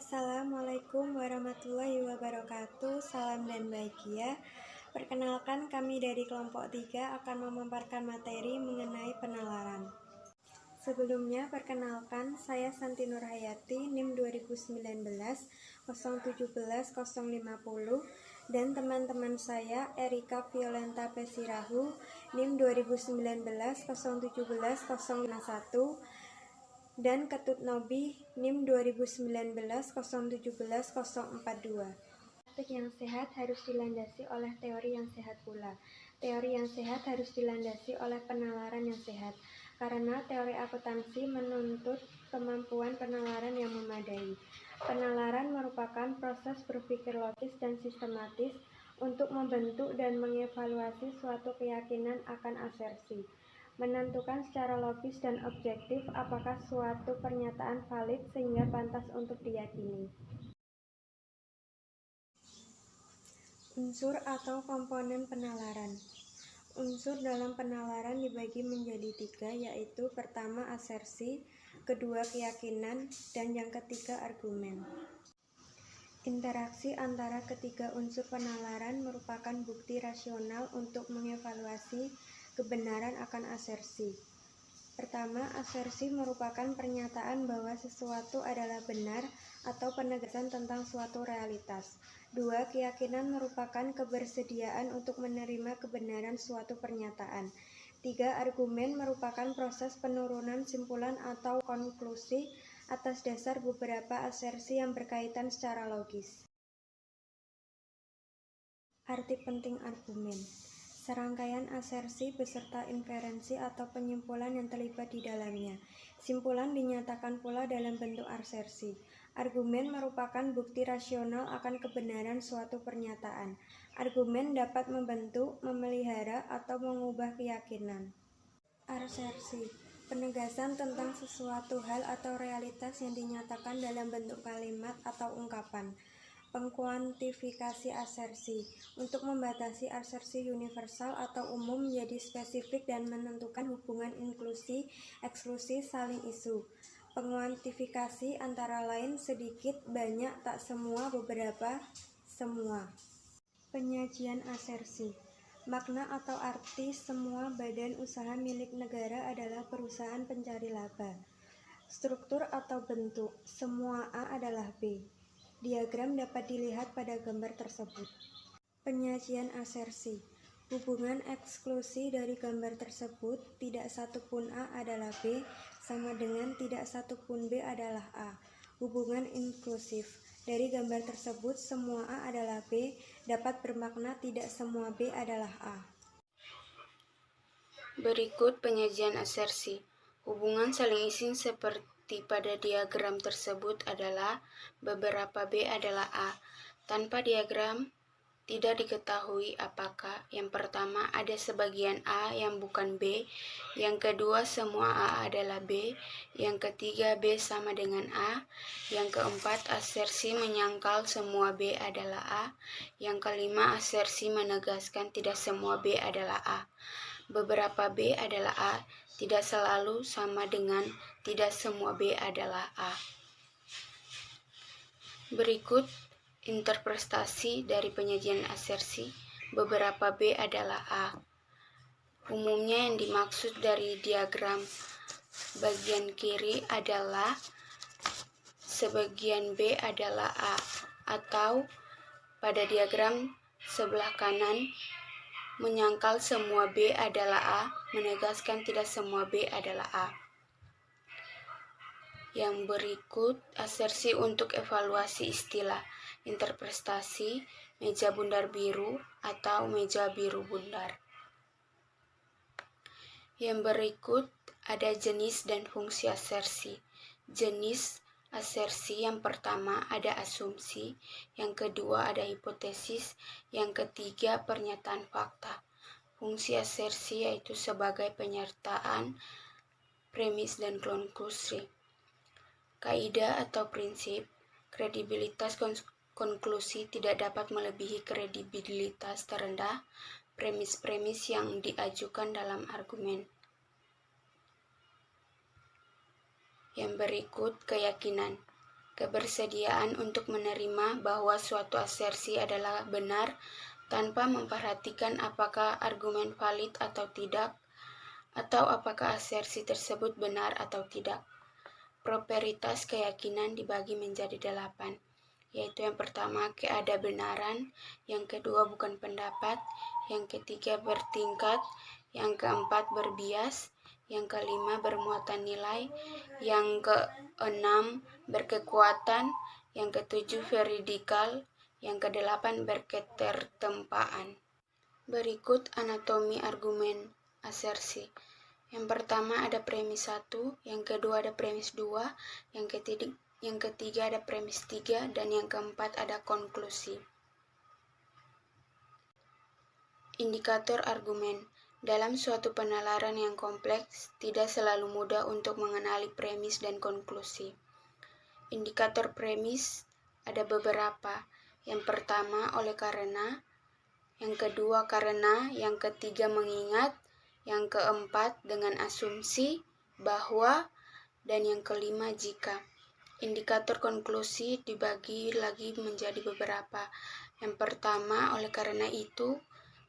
Assalamualaikum warahmatullahi wabarakatuh. Salam dan bahagia. Perkenalkan, kami dari kelompok 3 akan memaparkan materi mengenai penalaran. Sebelumnya, perkenalkan, saya Santi Nurhayati, NIM 2019 017 050, dan teman-teman saya Erika Violenta Pesirahu, NIM 2019 017 051, dan Ketut Nobi, NIM 2019 017 042. Praktik yang sehat harus dilandasi oleh teori yang sehat pula. Teori yang sehat harus dilandasi oleh penalaran yang sehat, karena teori akuntansi menuntut kemampuan penalaran yang memadai. Penalaran merupakan proses berpikir logis dan sistematis untuk membentuk dan mengevaluasi suatu keyakinan akan asersi, menentukan secara logis dan objektif apakah suatu pernyataan valid sehingga pantas untuk diyakini. Unsur atau komponen penalaran. Unsur dalam penalaran dibagi menjadi 3, yaitu pertama asersi, kedua keyakinan, dan yang ketiga argumen. Interaksi antara ketiga unsur penalaran merupakan bukti rasional untuk mengevaluasi kebenaran akan asersi. Pertama, asersi merupakan pernyataan bahwa sesuatu adalah benar atau penegasan tentang suatu realitas. Dua, keyakinan merupakan kebersediaan untuk menerima kebenaran suatu pernyataan. Tiga, argumen merupakan proses penurunan simpulan atau konklusi atas dasar beberapa asersi yang berkaitan secara logis. Arti penting argumen. Serangkaian asersi beserta inferensi atau penyimpulan yang terlibat di dalamnya. Simpulan dinyatakan pula dalam bentuk asersi. Argumen merupakan bukti rasional akan kebenaran suatu pernyataan. Argumen dapat membentuk, memelihara, atau mengubah keyakinan. Asersi, penegasan tentang sesuatu hal atau realitas yang dinyatakan dalam bentuk kalimat atau ungkapan. Pengkuantifikasi asersi, untuk membatasi asersi universal atau umum menjadi spesifik dan menentukan hubungan inklusi, eksklusi, saling isu. Penguantifikasi antara lain sedikit, banyak, tak semua, beberapa, semua. Penyajian asersi. Makna atau arti semua badan usaha milik negara adalah perusahaan pencari laba. Struktur atau bentuk, semua A adalah B. Diagram dapat dilihat pada gambar tersebut. Penyajian asersi. Hubungan eksklusi dari gambar tersebut, tidak satu pun A adalah B, sama dengan tidak satu pun B adalah A. Hubungan inklusif. Dari gambar tersebut, semua A adalah B, dapat bermakna tidak semua B adalah A. Berikut penyajian asersi. Hubungan saling isi seperti pada diagram tersebut adalah beberapa B adalah A. Tanpa diagram, tidak diketahui apakah yang pertama ada sebagian A yang bukan B, yang kedua semua A adalah B, yang ketiga B sama dengan A, yang keempat asersi menyangkal semua B adalah A, yang kelima asersi menegaskan tidak semua B adalah A. Beberapa B adalah A tidak selalu sama dengan tidak semua B adalah A. Berikut interpretasi dari penyajian asersi beberapa B adalah A. Umumnya yang dimaksud dari diagram bagian kiri adalah sebagian B adalah A, atau pada diagram sebelah kanan menyangkal semua B adalah A, menegaskan tidak semua B adalah A. Yang berikut asersi untuk evaluasi istilah interpretasi meja bundar biru atau meja biru bundar. Yang berikut ada jenis dan fungsi asersi. Jenis asersi yang pertama ada asumsi, yang kedua ada hipotesis, yang ketiga pernyataan fakta. Fungsi asersi yaitu sebagai penyertaan premis dan konklusi. Kaidah atau prinsip, kredibilitas konklusi tidak dapat melebihi kredibilitas terendah premis-premis yang diajukan dalam argumen. Yang berikut keyakinan. kebersediaan untuk menerima bahwa suatu asersi adalah benar tanpa memperhatikan apakah argumen valid atau tidak, atau apakah asersi tersebut benar atau tidak. Prosperitas keyakinan dibagi menjadi 8, yaitu yang pertama keadabenaran, yang kedua bukan pendapat, yang ketiga bertingkat, yang keempat berbias, yang kelima bermuatan nilai, yang keenam berkekuatan, yang ketujuh veridikal, yang kedelapan berketertempaan. Berikut anatomi argumen asersi. Yang pertama ada premis 1, yang kedua ada premis 2, yang ketiga ada premis 3, dan yang keempat ada konklusi. Indikator argumen. Dalam suatu penalaran yang kompleks, tidak selalu mudah untuk mengenali premis dan konklusi. Indikator premis ada beberapa. Yang pertama oleh karena, yang kedua karena, yang ketiga mengingat, yang keempat dengan asumsi, bahwa, dan yang kelima jika. Indikator konklusi dibagi lagi menjadi beberapa. Yang pertama oleh karena itu,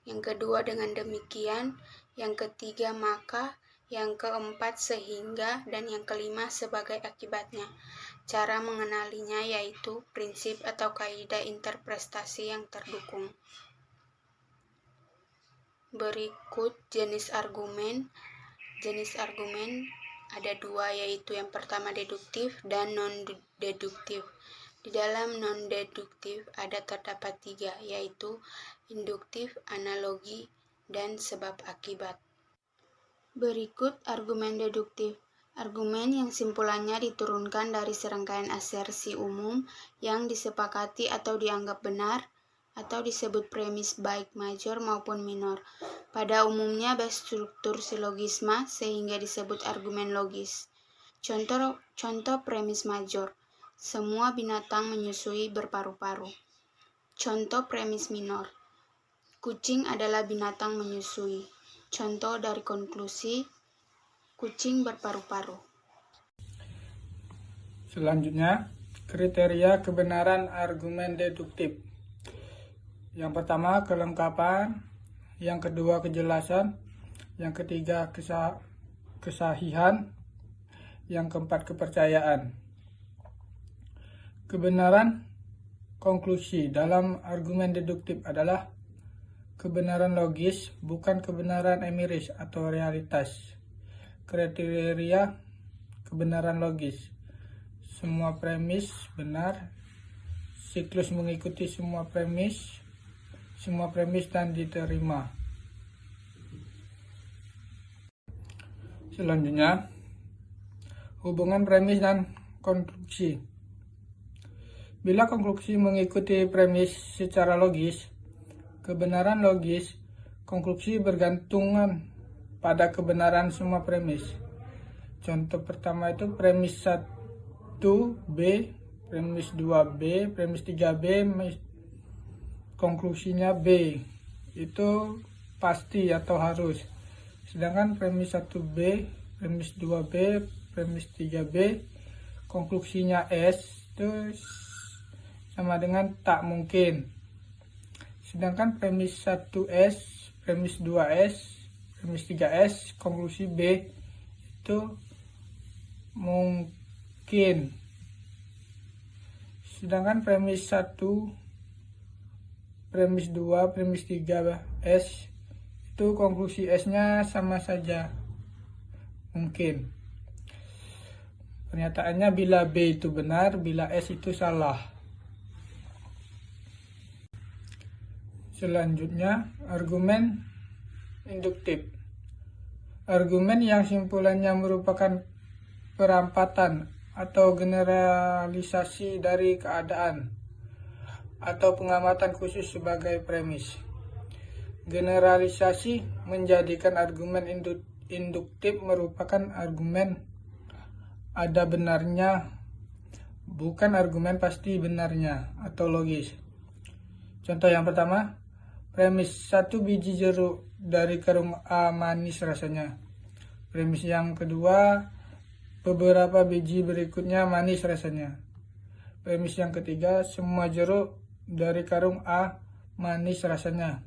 yang kedua dengan demikian, yang ketiga maka, yang keempat sehingga, dan yang kelima sebagai akibatnya. Cara mengenalinya yaitu prinsip atau kaidah interpretasi yang terdukung. Berikut jenis argumen. Jenis argumen ada 2, yaitu yang pertama deduktif dan non-deduktif. Di dalam non-deduktif terdapat 3, yaitu induktif, analogi, dan sebab akibat. Berikut argumen deduktif. Argumen yang simpulannya diturunkan dari serangkaian asersi umum yang disepakati atau dianggap benar, atau disebut premis baik major maupun minor. Pada umumnya berstruktur silogisma sehingga disebut argumen logis. Contoh premis major. Semua binatang menyusui berparu-paru. Contoh premis minor. Kucing adalah binatang menyusui. Contoh dari konklusi, kucing berparu-paru. Selanjutnya, kriteria kebenaran argumen deduktif. Yang pertama, kelengkapan. Yang kedua, kejelasan. Yang ketiga, kesahihan. Yang keempat, kepercayaan. Kebenaran konklusi dalam argumen deduktif adalah kebenaran logis, bukan kebenaran empiris atau realitas. Kriteria kebenaran logis. Semua premis benar, siklus mengikuti semua premis dan diterima. Selanjutnya, hubungan premis dan konklusi. Bila konklusi mengikuti premis secara logis, kebenaran logis, konklusi bergantungan pada kebenaran semua premis. Contoh pertama itu premis 1B, premis 2B, premis 3B, konklusinya B. Itu pasti atau harus. Sedangkan premis 1B, premis 2B, premis 3B, konklusinya S itu sama dengan tak mungkin. Sedangkan premis 1S, premis 2S, premis 3S, konklusi B itu mungkin. Sedangkan premis 1, premis 2, premis 3S itu konklusi S-nya sama saja mungkin. Pernyataannya bila B itu benar, bila S itu salah. Selanjutnya, argumen induktif. Argumen yang simpulannya merupakan perampatan atau generalisasi dari keadaan atau pengamatan khusus sebagai premis. Generalisasi menjadikan argumen induktif merupakan argumen ada benarnya, bukan argumen pasti benarnya atau logis. Contoh yang pertama, premis 1 biji jeruk dari karung A manis rasanya. Premis yang kedua, beberapa biji berikutnya manis rasanya. Premis yang ketiga, semua jeruk dari karung A manis rasanya.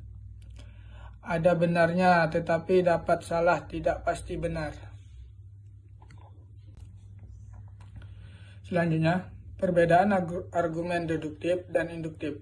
Ada benarnya, tetapi dapat salah, tidak pasti benar. Selanjutnya, perbedaan argumen deduktif dan induktif.